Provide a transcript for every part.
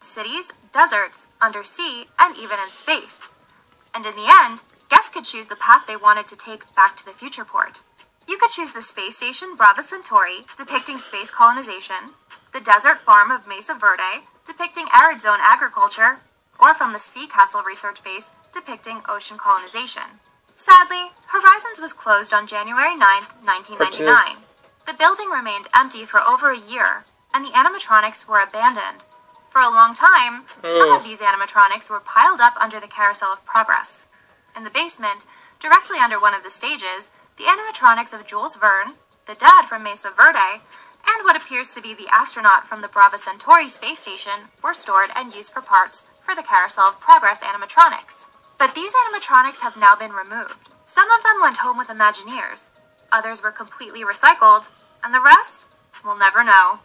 cities, deserts, undersea, and even in space. And in the end, guests could choose the path they wanted to take back to the future port. You could choose the space station Brava Centauri, depicting space colonization, the desert farm of Mesa Verde, depicting arid zone agriculture, or from the Sea Castle Research Base, depicting ocean colonization. Sadly, Horizons was closed on January 9, 1999. The building remained empty for over a year, and the animatronics were abandoned. For a long time, some of these animatronics were piled up under the Carousel of Progress. In the basement, directly under one of the stages, the animatronics of Jules Verne, the dad from Mesa Verde, and what appears to be the astronaut from the Brava Centauri space station were stored and used for parts for the Carousel of Progress animatronics. But these animatronics have now been removed. Some of them went home with Imagineers, others were completely recycled, and the rest? We'll never know.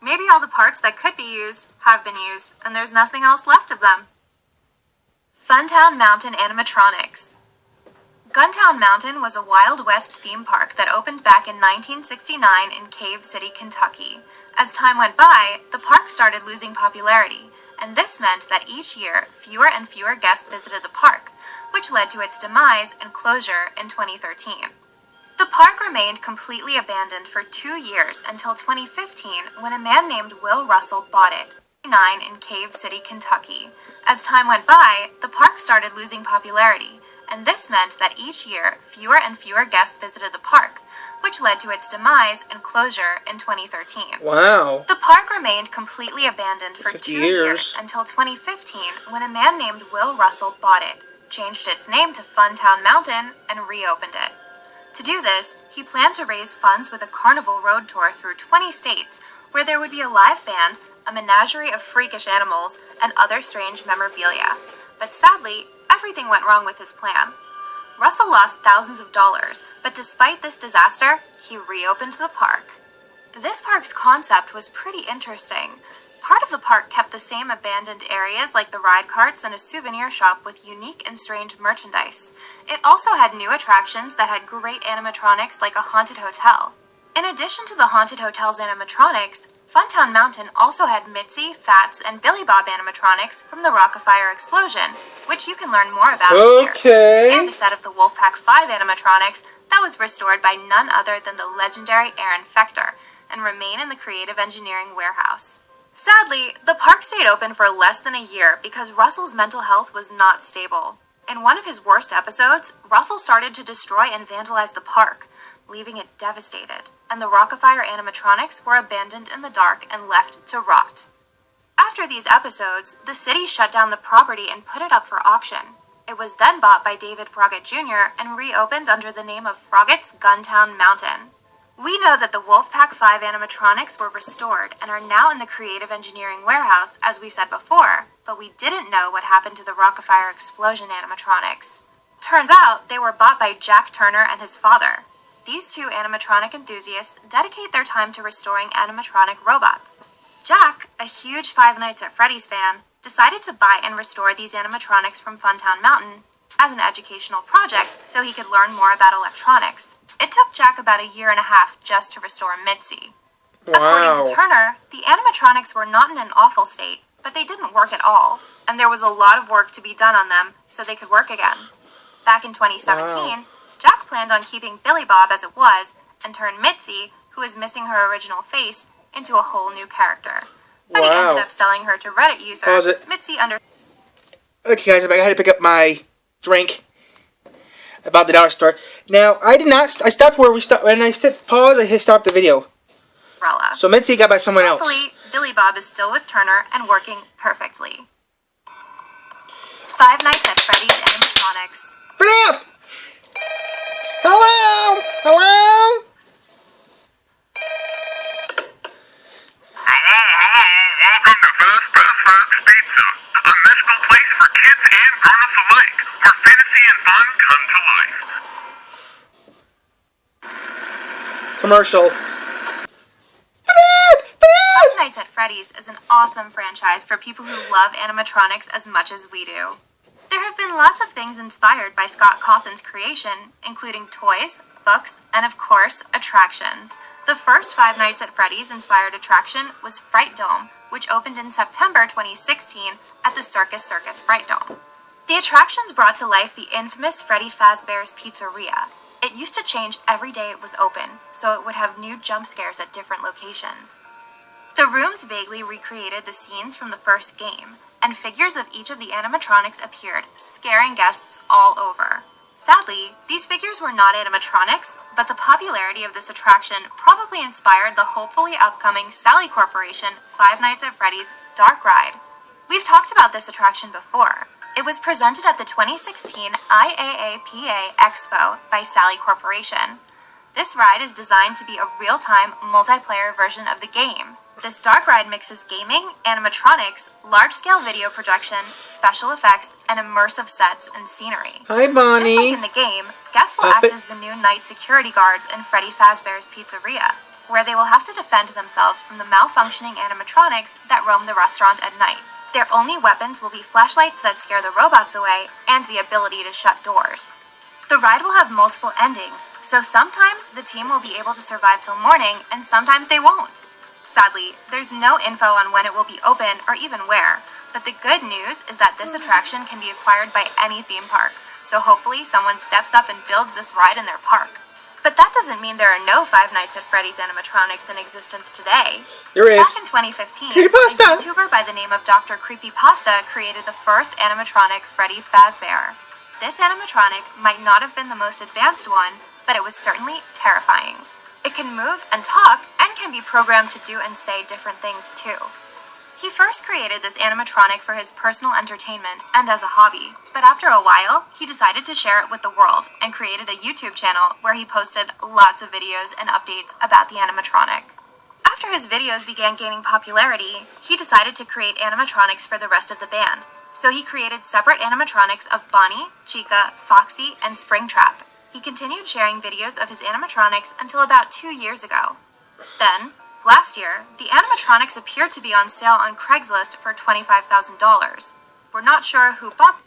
Maybe all the parts that could be used have been used, and there's nothing else left of them. Funtown Mountain Animatronics. Guntown Mountain was a Wild West theme park that opened back in 1969 in Cave City, Kentucky. As time went by, the park started losing popularity, and this meant that each year fewer and fewer guests visited the park, which led to its demise and closure in 2013. The park remained completely abandoned for 2 years until 2015 when a man named Will Russell bought it. In Cave City, Kentucky. As time went by, the park started losing popularity, and this meant that each year fewer and fewer guests visited the park, which led to its demise and closure in 2013. Wow. The park remained completely abandoned for 2 years until 2015 when a man named Will Russell bought it, changed its name to Funtown Mountain, and reopened it. To do this, he planned to raise funds with a carnival road tour through 20 states, where there would be a live band, a menagerie of freakish animals, and other strange memorabilia. But sadly, everything went wrong with his plan. Russell lost thousands of dollars, but despite this disaster, he reopened the park. This park's concept was pretty interesting. Part of the park kept the same abandoned areas like the ride carts and a souvenir shop with unique and strange merchandise. It also had new attractions that had great animatronics like a haunted hotel. In addition to the haunted hotel's animatronics, Funtown Mountain also had Mitzi, Fats, and Billy Bob animatronics from the Rock-afire explosion, which you can learn more about here. And a set of the Wolfpack 5 animatronics that was restored by none other than the legendary Aaron Fector, and remain in the Creative Engineering warehouse. Sadly, the park stayed open for less than a year because Russell's mental health was not stable. In one of his worst episodes, Russell started to destroy and vandalize the park, leaving it devastated, and the Rock-afire animatronics were abandoned in the dark and left to rot. After these episodes, the city shut down the property and put it up for auction. It was then bought by David Froggatt Jr. and reopened under the name of Froggatt's Guntown Mountain. We know that the Wolfpack 5 animatronics were restored and are now in the Creative Engineering warehouse, as we said before, but we didn't know what happened to the Rock-afire explosion animatronics. Turns out they were bought by Jack Turner and his father. These two animatronic enthusiasts dedicate their time to restoring animatronic robots. Jack, a huge Five Nights at Freddy's fan, decided to buy and restore these animatronics from Funtown Mountain as an educational project so he could learn more about electronics. It took Jack about a year and a half just to restore Mitzi. Wow. According to Turner, the animatronics were not in an awful state, but they didn't work at all, and there was a lot of work to be done on them so they could work again. Back in 2017, Jack planned on keeping Billy Bob as it was and turn Mitzi, who is missing her original face, into a whole new character. But he ended up selling her to Reddit user Mitzi under... Okay guys, I had to pick up my drink about the dollar store. Now, I did not... I stopped where we stopped. When I hit pause, I stopped the video. Umbrella. So Mitzi got by someone else. Hopefully, Billy Bob is still with Turner and working perfectly. Five Nights at Freddy's animatronics. Brilliant! Hello? Hello? Welcome to Fast Fast Pizza, a mystical place for kids and grown-ups alike, where fantasy and fun come to life. Commercial. Five Nights at Freddy's is an awesome franchise for people who love animatronics as much as we do. There have been lots of things inspired by Scott Cawthon's creation, including toys, books, and of course, attractions. The first Five Nights at Freddy's inspired attraction was Fright Dome, which opened in September 2016 at the Circus Fright Dome. The attractions brought to life the infamous Freddy Fazbear's Pizzeria. It used to change every day it was open, so it would have new jump scares at different locations. The rooms vaguely recreated the scenes from the first game, and figures of each of the animatronics appeared, scaring guests all over. Sadly, these figures were not animatronics, but the popularity of this attraction probably inspired the hopefully upcoming Sally Corporation Five Nights at Freddy's Dark Ride. We've talked about this attraction before. It was presented at the 2016 IAAPA Expo by Sally Corporation. This ride is designed to be a real-time, multiplayer version of the game. This dark ride mixes gaming, animatronics, large-scale video projection, special effects, and immersive sets and scenery. Hi, Bonnie. Just like in the game, guests will act as the new night security guards in Freddy Fazbear's Pizzeria, where they will have to defend themselves from the malfunctioning animatronics that roam the restaurant at night. Their only weapons will be flashlights that scare the robots away and the ability to shut doors. The ride will have multiple endings, so sometimes the team will be able to survive till morning and sometimes they won't. Sadly, there's no info on when it will be open or even where, but the good news is that this attraction can be acquired by any theme park, so hopefully someone steps up and builds this ride in their park. But that doesn't mean there are no Five Nights at Freddy's animatronics in existence today. There is. Back in 2015, Creepypasta. a YouTuber by the name of Dr. Creepypasta created the first animatronic Freddy Fazbear. This animatronic might not have been the most advanced one, but it was certainly terrifying. It can move and talk, and can be programmed to do and say different things too. He first created this animatronic for his personal entertainment and as a hobby, but after a while, he decided to share it with the world and created a YouTube channel where he posted lots of videos and updates about the animatronic. After his videos began gaining popularity, he decided to create animatronics for the rest of the band, so he created separate animatronics of Bonnie, Chica, Foxy, and Springtrap. He continued sharing videos of his animatronics until about 2 years ago. Then, last year, the animatronics appeared to be on sale on Craigslist for $25,000. We're not sure who bought